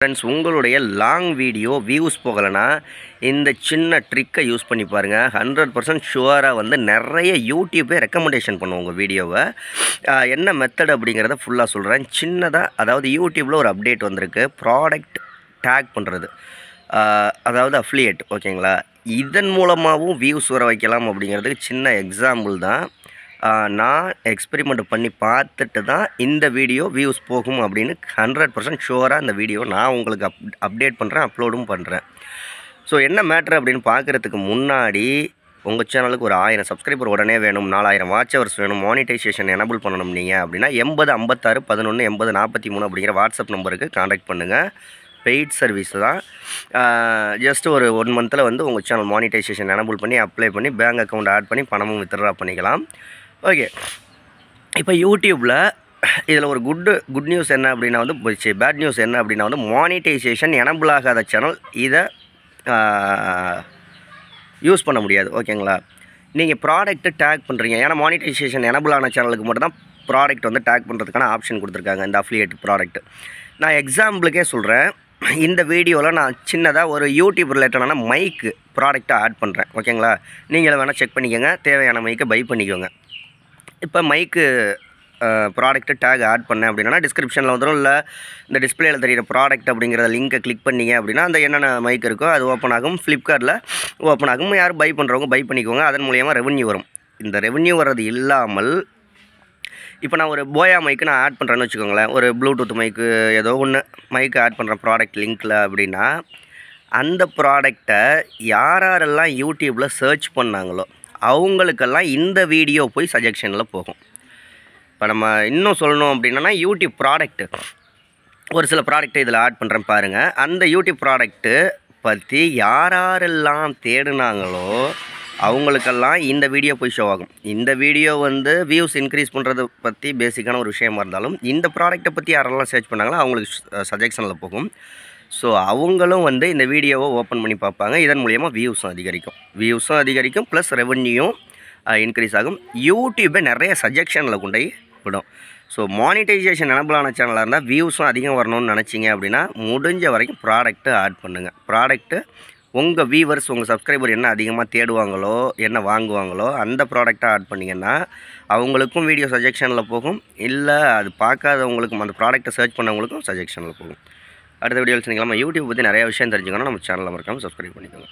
Friends, உங்களுடைய long video views போகலைன்னா இந்த சின்ன ட்ரிக்கை யூஸ் பண்ணி பாருங்கள். 100% ஷுவராக வந்து நிறைய யூடியூப்பே ரெக்கமெண்டேஷன் பண்ணுவோம் உங்கள் வீடியோவை. என்ன மெத்தட் அப்படிங்கிறத ஃபுல்லாக சொல்கிறேன். சின்னதாக, அதாவது யூடியூப்பில் ஒரு அப்டேட் வந்திருக்கு, ப்ராடக்ட் டேக் பண்ணுறது, அதாவது அஃப்லியேட். ஓகேங்களா? இதன் மூலமாகவும் வியூஸ் வர வைக்கலாம் அப்படிங்கிறதுக்கு சின்ன எக்ஸாம்பிள் தான். நான் எக்ஸ்பெரிமெண்ட் பண்ணி பார்த்துட்டு தான் இந்த வீடியோ வியூஸ் போகும் அப்படின்னு 100% ஷுவராக இந்த வீடியோவை நான் உங்களுக்கு அப்டேட் பண்ணுறேன், அப்லோடும் பண்ணுறேன். ஸோ என்ன மேட்ரு அப்படின்னு பார்க்குறதுக்கு முன்னாடி உங்கள் சேனலுக்கு ஒரு 1000 சப்ஸ்கிரைபர் உடனே வேணும், 4000 வாட்ச் ஹவர்ஸ் வேணும், மானிட்டைசேஷன் எனபிள் பண்ணணும் நீங்கள் அப்படின்னா 80 56 11 80 43 அப்படிங்கிற வாட்ஸ்அப் நம்பருக்கு காண்டாக்ட் பண்ணுங்கள். பெய்ட் சர்வீஸ் தான். ஜஸ்ட் ஒரு 1 மந்தில் வந்து உங்கள் சேனல் மானிட்டைசேஷன் எனபிள் பண்ணி அப்ளை பண்ணி பேங்க் அக்கௌண்ட் ஆட் பண்ணி பணமும் வித்ட்ரா பண்ணிக்கலாம். ஓகே, இப்போ யூடியூப்பில் இதில் ஒரு குட் நியூஸ் என்ன அப்படின்னா வந்து, பேட் நியூஸ் என்ன அப்படின்னா வந்து, மானிட்டைசேஷன் எனபிள் ஆகாத சேனல் இதை யூஸ் பண்ண முடியாது. ஓகேங்களா? நீங்கள் ப்ராடக்ட்டு டேக் பண்ணுறீங்க, ஏன்னா மானிட்டைசேஷன் எனபிள் ஆன சேனலுக்கு மட்டும் தான் ப்ராடக்ட் வந்து டேக் பண்ணுறதுக்கான ஆப்ஷன் கொடுத்துருக்காங்க, இந்த அஃப்லியேட் ப்ராடக்ட். நான் எக்ஸாம்பிளுக்கே சொல்கிறேன். இந்த வீடியோவில் நான் சின்னதாக ஒரு யூடியூப் ரிலேட்டடான மைக்கு ப்ராடக்ட்டை ஆட் பண்ணுறேன். ஓகேங்களா? நீங்களே வேணால் செக் பண்ணிக்கோங்க, தேவையான மைக்கை பை பண்ணிக்கோங்க. இப்போ மைக்கு ப்ராடக்ட்டு டேக் ஆட் பண்ணேன் அப்படின்னா டிஸ்கிரிப்ஷனில் வந்துடும், இல்லை இந்த டிஸ்பிளேயில் தெரிகிற ப்ராடக்ட் அப்படிங்கிறத லிங்கை கிளிக் பண்ணிங்க அப்படின்னா அந்த என்னென்ன மைக் இருக்கோ அது ஓப்பன் ஆகும், ஃப்ளிப்கார்ட்டில் ஓப்பன் ஆகும். யார் பை பண்ணுறவங்க பை பண்ணிக்கோங்க, அதன் மூலிமா ரெவன்யூ வரும். இந்த ரெவன்யூ வர்றது இல்லாமல் இப்போ நான் ஒரு போயா மைக்கு நான் ஆட் பண்ணுறேன்னு வச்சுக்கோங்களேன், ஒரு ப்ளூடூத் மைக்கு ஏதோ ஒன்று மைக்கு ஆட் பண்ணுறேன் ப்ராடக்ட் லிங்க்கில் அப்படின்னா, அந்த ப்ராடக்டை யாரெல்லாம் யூடியூப்பில் சர்ச் பண்ணாங்களோ அவங்களுக்கெல்லாம் இந்த வீடியோ போய் சஜெக்ஷனில் போகும். இப்போ நம்ம இன்னும் சொல்லணும் அப்படின்னா, யூடியூப் ப்ராடக்ட்டு ஒரு சில ப்ராடக்ட்டை இதில் ஆட் பண்ணுறேன் பாருங்கள். அந்த யூடியூப் ப்ராடக்ட்டு பற்றி யாரெல்லாம் தேடினாங்களோ அவங்களுக்கெல்லாம் இந்த வீடியோ போய் ஷோ ஆகும். இந்த வீடியோ வந்து வியூஸ் இன்க்ரீஸ் பண்ணுறது பற்றி பேசிக்கான ஒரு விஷயமா இருந்தாலும், இந்த ப்ராடக்ட்டை பற்றி யாரெல்லாம் சர்ச் பண்ணாங்களோ அவங்களுக்கு சஜெக்ஷனில் போகும். ஸோ அவங்களும் வந்து இந்த வீடியோவை ஓப்பன் பண்ணி பார்ப்பாங்க. இதன் மூலிமா வியூஸும் அதிகரிக்கும், ப்ளஸ் ரெவன்யூயும் இன்க்ரீஸ் ஆகும். யூடியூப்பை நிறைய சஜெக்ஷனில் கொண்டு போய் விடும். ஸோ மானிட்டைசேஷன் எனபிளான சேனலாக இருந்தால் வியூஸும் அதிகம் வரணும்னு நினச்சிங்க அப்படின்னா முடிஞ்ச வரைக்கும் ப்ராடக்ட்டு ஆட் பண்ணுங்கள். ப்ராடக்ட்டு உங்கள் வியூவர்ஸ், உங்கள் சப்ஸ்கிரைபர் என்ன அதிகமாக தேடுவாங்களோ, என்ன வாங்குவாங்களோ அந்த ப்ராடக்ட்டை ஆட் பண்ணிங்கன்னா அவங்களுக்கும் வீடியோ சஜெக்ஷனில் போகும், இல்லை அது பார்க்காதவங்களுக்கும் அந்த ப்ராடக்ட்டை சர்ச் பண்ணவங்களுக்கும் சஜெக்ஷனில் போகும். அடுத்த வீடியோவில் சொன்னீங்களா, யூடியூப் பற்றி நிறைய விஷயம் தெரிஞ்சுக்கணும், நம்ம சேனலில் மறக்காமல் சப்ஸ்கிரைப் பண்ணிக்கோங்க.